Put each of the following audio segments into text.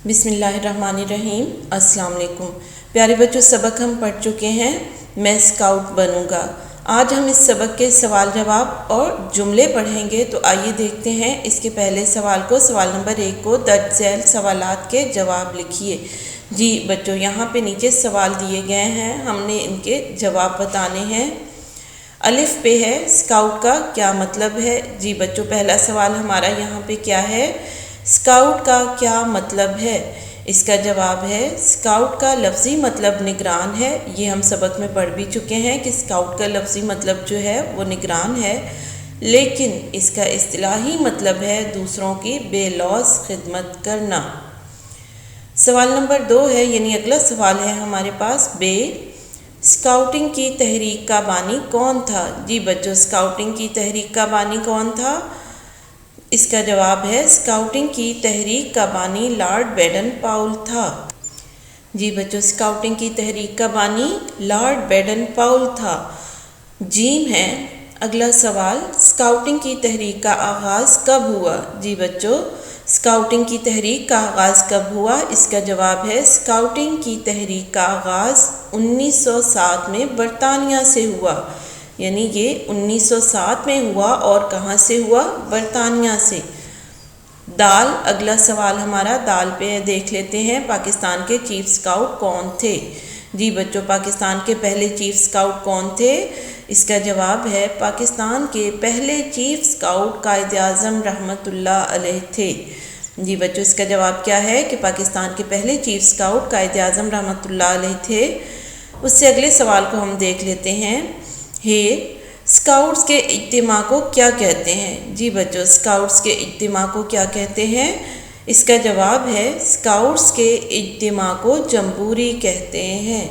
بسم اللہ الرحمن الرحیم۔ السلام علیکم پیارے بچوں، سبق ہم پڑھ چکے ہیں میں اسکاؤٹ بنوں گا۔ آج ہم اس سبق کے سوال جواب اور جملے پڑھیں گے، تو آئیے دیکھتے ہیں اس کے پہلے سوال کو۔ سوال نمبر 1 کو درج ذیل سوالات کے جواب لکھیے۔ جی بچوں، یہاں پہ نیچے سوال دیے گئے ہیں، ہم نے ان کے جواب بتانے ہیں۔ الف پہ ہے اسکاؤٹ کا کیا مطلب ہے؟ جی بچوں، پہلا سوال ہمارا یہاں پہ کیا ہے؟ اسکاؤٹ کا کیا مطلب ہے؟ اس کا جواب ہے اسکاؤٹ کا لفظی مطلب نگران ہے۔ یہ ہم سبق میں پڑھ بھی چکے ہیں کہ اسکاؤٹ کا لفظی مطلب جو ہے وہ نگران ہے، لیکن اس کا اصطلاحی مطلب ہے دوسروں کی بے لوث خدمت کرنا۔ سوال نمبر 2 ہے، یعنی اگلا سوال ہے ہمارے پاس بے، اسکاؤٹنگ کی تحریک کا بانی کون تھا؟ جی بچوں، اسکاؤٹنگ کی تحریک کا بانی کون تھا؟ اس کا جواب ہے اسکاؤٹنگ کی تحریک کا بانی لارڈ بیڈن پاؤل تھا۔ جی بچوں، اسکاؤٹنگ کی تحریک کا بانی لارڈ بیڈن پاؤل تھا۔ جیم ہے اگلا سوال، اسکاؤٹنگ کی تحریک کا آغاز کب ہوا؟ جی بچوں، اسکاؤٹنگ کی تحریک کا آغاز کب ہوا؟ اس کا جواب ہے اسکاؤٹنگ کی تحریک کا آغاز 1907 میں برطانیہ سے ہوا، یعنی یہ 1907 میں ہوا، اور کہاں سے ہوا؟ برطانیہ سے۔ دال اگلا سوال ہمارا، دال پہ دیکھ لیتے ہیں پاکستان کے چیف اسکاؤٹ کون تھے؟ جی بچوں، پاکستان کے پہلے چیف اسکاؤٹ کون تھے؟ اس کا جواب ہے پاکستان کے پہلے چیف اسکاؤٹ قائد اعظم رحمۃ اللہ علیہ تھے۔ جی بچوں، اس کا جواب کیا ہے کہ پاکستان کے پہلے چیف اسکاؤٹ قائد اعظم رحمۃ اللہ علیہ تھے۔ اس سے اگلے سوال کو ہم دیکھ لیتے ہیں، اسکاؤٹس کے اجتماع کو کیا کہتے ہیں؟ جی بچوں، اسکاؤٹس کے اجتماع کو کیا کہتے ہیں؟ اس کا جواب ہے اسکاؤٹس کے اجتماع کو جمبوری کہتے ہیں۔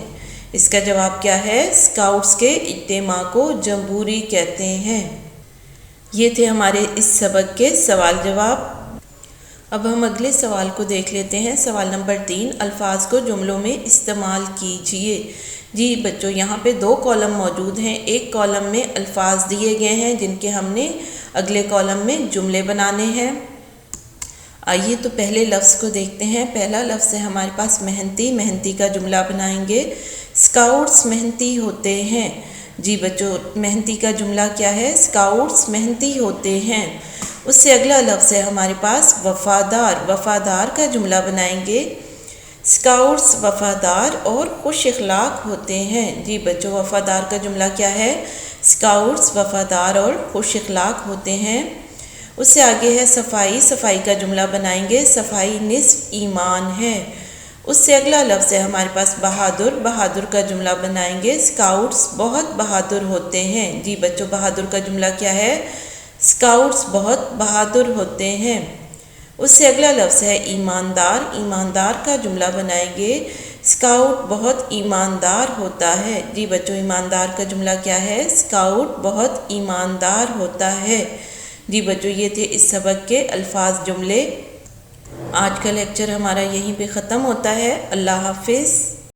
اس کا جواب کیا ہے؟ اسکاؤٹس کے اجتماع کو جمبوری کہتے ہیں۔ یہ تھے ہمارے اس سبق کے سوال جواب۔ اب ہم اگلے سوال کو دیکھ لیتے ہیں۔ سوال نمبر 3، الفاظ کو جملوں میں استعمال کیجیے۔ جی بچوں، یہاں پہ 2 کالم موجود ہیں۔ ایک کالم میں الفاظ دیے گئے ہیں جن کے ہم نے اگلے کالم میں جملے بنانے ہیں۔ آئیے تو پہلے لفظ کو دیکھتے ہیں۔ پہلا لفظ ہے ہمارے پاس محنتی۔ محنتی کا جملہ بنائیں گے، اسکاؤٹس محنتی ہوتے ہیں۔ جی بچوں، محنتی کا جملہ کیا ہے؟ اسکاؤٹس محنتی ہوتے ہیں۔ اس سے اگلا لفظ ہے ہمارے پاس وفادار۔ وفادار کا جملہ بنائیں گے، اسکاؤٹس وفادار اور خوش اخلاق ہوتے ہیں۔ جی بچوں، وفادار کا جملہ کیا ہے؟ اسکاؤٹس وفادار اور خوش اخلاق ہوتے ہیں۔ اس سے آگے ہے صفائی۔ صفائی کا جملہ بنائیں گے، صفائی نصف ایمان ہے۔ اس سے اگلا لفظ ہے ہمارے پاس بہادر۔ بہادر کا جملہ بنائیں گے، اسکاؤٹس بہت بہادر ہوتے ہیں۔ جی بچوں، بہادر کا جملہ کیا ہے؟ اسکاؤٹس بہت بہادر ہوتے ہیں۔ اس سے اگلا لفظ ہے ایماندار۔ ایماندار کا جملہ بنائیں گے، اسکاؤٹ بہت ایماندار ہوتا ہے۔ جی بچوں، ایماندار کا جملہ کیا ہے؟ اسکاؤٹ بہت ایماندار ہوتا ہے۔ جی بچوں، یہ تھے اس سبق کے الفاظ جملے۔ آج کا لیکچر ہمارا یہیں پہ ختم ہوتا ہے۔ اللہ حافظ۔